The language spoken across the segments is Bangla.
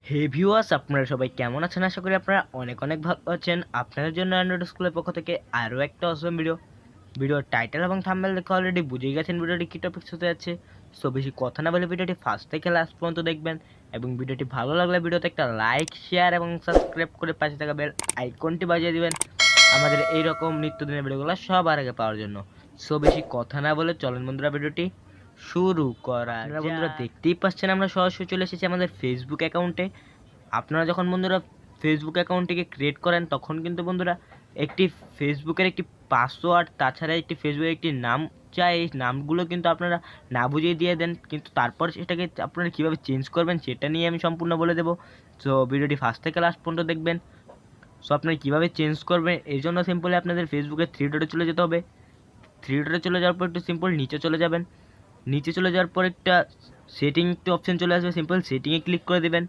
হে ভিউয়ার্স, আপনারা সবাই কেমন আছেন? আশা করি আপনারা অনেক অনেক ভালো আছেন। আপনাদের জন্য অ্যান্ড্রয়েড স্কুলের পক্ষ থেকে আরও একটা অসম ভিডিওর টাইটেল এবং থাম্বনেল দেখে অলরেডি বুঝেই গেছেন ভিডিওটি কী টপিকস হতে যাচ্ছে। সো বেশি কথা না বলে ভিডিওটি ফার্স্ট থেকে লাস্ট পর্যন্ত দেখবেন এবং ভিডিওটি ভালো লাগলে ভিডিওতে একটা লাইক, শেয়ার এবং সাবস্ক্রাইব করে পাশে থাকা বেল আইকনটি বাজিয়ে দিবেন আমাদের এইরকম নিত্যদিনের ভিডিওগুলো সবার আগে পাওয়ার জন্য। সো বেশি কথা না বলে চলেন বন্ধুরা ভিডিওটি শুরু করা যাক। বন্ধুরা দেখতেই পাচ্ছেন আমরা সরাসরি চলে এসেছি আমাদের ফেসবুক অ্যাকাউন্টে। আপনারা যখন বন্ধুরা ফেসবুক অ্যাকাউন্টটিকে ক্রিয়েট করেন তখন কিন্তু বন্ধুরা একটি ফেসবুকের একটি পাসওয়ার্ড, তাছাড়া একটি ফেসবুকের একটি নাম চাই। এই নামগুলো কিন্তু আপনারা না বুঝিয়ে দিয়ে দেন, কিন্তু তারপর সেটাকে আপনারা কীভাবে চেঞ্জ করবেন সেটা নিয়ে আমি সম্পূর্ণ বলে দেবো। সো ভিডিওটি ফার্স্ট থেকে লাস্ট পর্যন্ত দেখবেন। সো আপনারা কীভাবে চেঞ্জ করবেন এর জন্য সিম্পলি আপনাদের ফেসবুকে থ্রি ডটে চলে যেতে হবে। থ্রি ডটে চলে যাওয়ার পর একটু সিম্পল নিচে চলে যাবেন। নিচে চলে যাওয়ার পর একটা সেটিং একটি অপশন চলে আসবে, সিম্পল সেটিংয়ে ক্লিক করে দেবেন।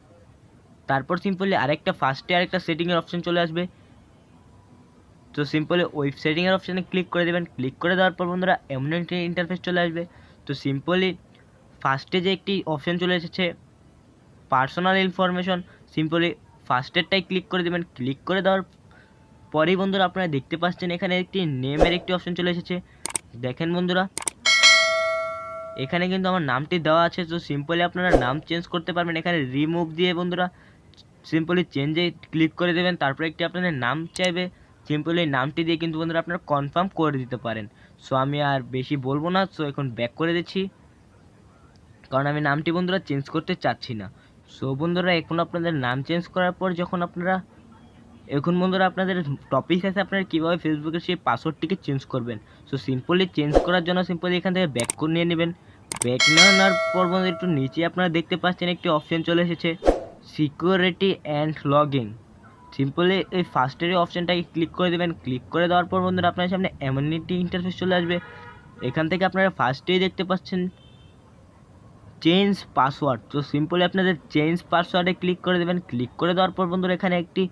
তারপর সিম্পলি আরেকটা আরেকটা সেটিংয়ের অপশন চলে আসবে। তো সিম্পলি ওই সেটিংয়ের অপশানে ক্লিক করে দেবেন। ক্লিক করে দেওয়ার পর বন্ধুরা এমন একটি ইন্টারফেস চলে আসবে। তো সিম্পলি ফার্স্টে যে একটি অপশান চলে এসেছে পার্সোনাল ইনফরমেশন, সিম্পলি ফার্স্টেরটাই ক্লিক করে দেবেন। ক্লিক করে দেওয়ার পরেই বন্ধুরা আপনারা দেখতে পাচ্ছেন এখানে একটি নেমের একটি অপশন চলে এসেছে। দেখেন বন্ধুরা এখানে কিন্তু আমার নামটি দেওয়া আছে। তো সিম্পলি আপনারা নাম চেঞ্জ করতে পারবেন এখানে রিমুভ দিয়ে। বন্ধুরা সিম্পলি চেঞ্জে ক্লিক করে দেবেন। তারপরে একটি আপনাদের নাম চাইবে, সিম্পলি নামটি দিয়ে কিন্তু বন্ধুরা আপনারা কনফার্ম করে দিতে পারেন। সো আমি আর বেশি বলবো না, সো এখন ব্যাক করে দিচ্ছি কারণ আমি নামটি বন্ধুরা চেঞ্জ করতে চাচ্ছি না। সো বন্ধুরা এখন আপনাদের নাম চেঞ্জ করার পর যখন আপনারা বন্ধুরা আপনাদের টপিক আছে আপনারা কীভাবে ফেসবুকের সেই পাসওয়ার্ডটিকে চেঞ্জ করবেন। সো সিম্পলি চেঞ্জ করার জন্য সিম্পলি এখান থেকে ব্যাক করে নিয়ে নেবেন। ব্যাক নেওয়ার পর বন্ধুরা একটু নিচে আপনারা দেখতে পাচ্ছেন একটি অপশন চলে এসেছে সিকিউরিটি অ্যান্ড লগইন। সিম্পলি এই ফার্স্টের অপশানটাকে ক্লিক করে দেবেন। ক্লিক করে দেওয়ার পর বন্ধুরা আপনার সামনে এমন একটি ইন্টারফেস চলে আসবে। এখান থেকে আপনারা ফার্স্টেই দেখতে পাচ্ছেন চেঞ্জ পাসওয়ার্ড। তো সিম্পলি আপনাদের চেঞ্জ পাসওয়ার্ডে ক্লিক করে দেবেন। ক্লিক করে দেওয়ার পর বন্ধুরা এখানে একটি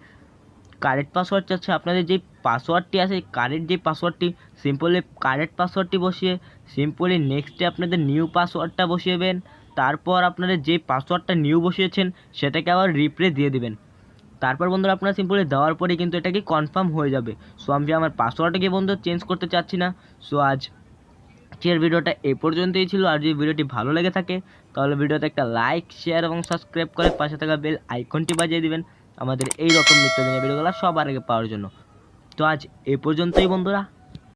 কারেক্ট পাসওয়ার্ড চাচ্ছে। আপনাদের যে পাসওয়ার্ডটি আছে কারেক্ট যে পাসওয়ার্ডটি, সিম্পলি কারেক্ট পাসওয়ার্ডটি বসিয়ে সিম্পলি নেক্সটে আপনাদের নিউ পাসওয়ার্ডটা বসিয়েবেন। তারপর আপনাদের যে পাসওয়ার্ডটা নিউ বসিয়েছেন সেটাকে আবার রিপ্লে দিয়ে দেবেন। তারপর বন্ধুরা আপনারা সিম্পলি দেওয়ার পরে কিন্তু এটাকে কনফার্ম হয়ে যাবে। সো আমি আমার পাসওয়ার্ডটাকে বন্ধু চেঞ্জ করতে চাচ্ছি না। সো আজকের ভিডিওটা এ পর্যন্তই ছিল। আর যদি ভিডিওটি ভালো লেগে থাকে তাহলে ভিডিওতে একটা লাইক, শেয়ার এবং সাবস্ক্রাইব করে পাশে থাকা বেল আইকনটি বাজিয়ে দিবেন আমাদের এই রকম নিত্যদিনের ভিডিওগুলো সবার আগে পাওয়ার জন্য। তো আজ এ পর্যন্তই বন্ধুরা।